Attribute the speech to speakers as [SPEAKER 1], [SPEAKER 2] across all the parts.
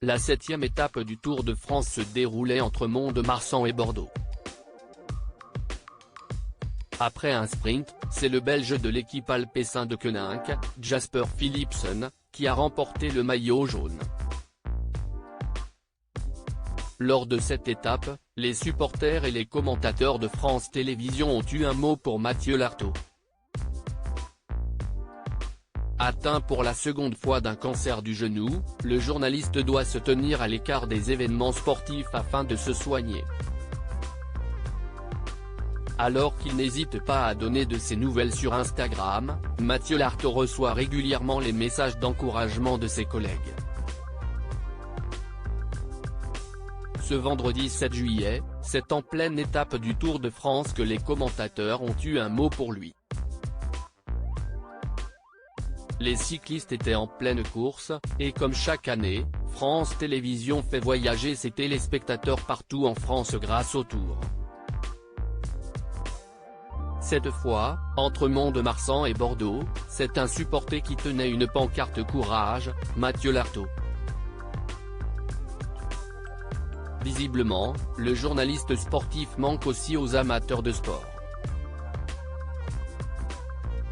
[SPEAKER 1] La 7e étape du Tour de France se déroulait entre Mont-de-Marsan et Bordeaux. Après un sprint, c'est le Belge de l'équipe Alpecin de Koninck, Jasper Philipsen, qui a remporté le maillot jaune. Lors de cette étape, les supporters et les commentateurs de France Télévisions ont eu un mot pour Mathieu Lartaud. Atteint pour la seconde fois d'un cancer du genou, le journaliste doit se tenir à l'écart des événements sportifs afin de se soigner. Alors qu'il n'hésite pas à donner de ses nouvelles sur Instagram, Mathieu Lartaud reçoit régulièrement les messages d'encouragement de ses collègues. Ce vendredi 7 juillet, c'est en pleine étape du Tour de France que les commentateurs ont eu un mot pour lui. Les cyclistes étaient en pleine course, et comme chaque année, France Télévisions fait voyager ses téléspectateurs partout en France grâce au Tour. Cette fois, entre Mont-de-Marsan et Bordeaux, c'est un supporter qui tenait une pancarte Courage, Mathieu Lartaud. Visiblement, le journaliste sportif manque aussi aux amateurs de sport.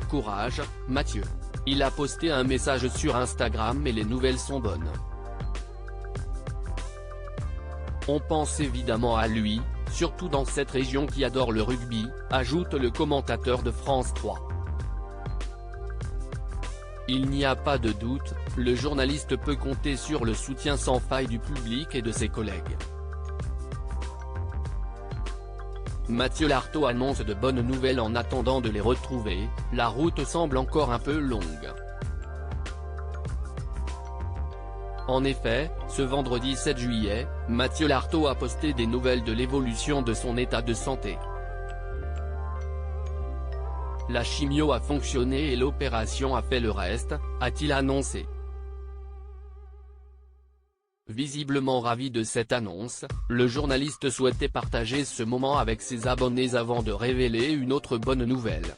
[SPEAKER 1] Courage, Mathieu. Il a posté un message sur Instagram et les nouvelles sont bonnes. On pense évidemment à lui, surtout dans cette région qui adore le rugby, ajoute le commentateur de France 3. Il n'y a pas de doute, le journaliste peut compter sur le soutien sans faille du public et de ses collègues. Mathieu Lartaud annonce de bonnes nouvelles en attendant de les retrouver, la route semble encore un peu longue. En effet, ce vendredi 7 juillet, Mathieu Lartaud a posté des nouvelles de l'évolution de son état de santé. La chimio a fonctionné et l'opération a fait le reste, a-t-il annoncé. Visiblement ravi de cette annonce, le journaliste souhaitait partager ce moment avec ses abonnés avant de révéler une autre bonne nouvelle.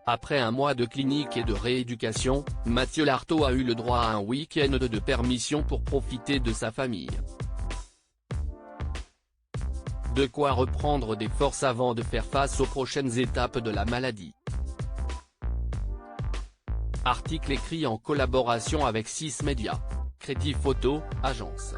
[SPEAKER 1] Après un mois de clinique et de rééducation, Mathieu Lartaud a eu le droit à un week-end de permission pour profiter de sa famille. De quoi reprendre des forces avant de faire face aux prochaines étapes de la maladie. Article écrit en collaboration avec 6 Médias. Crédit Photo, agence.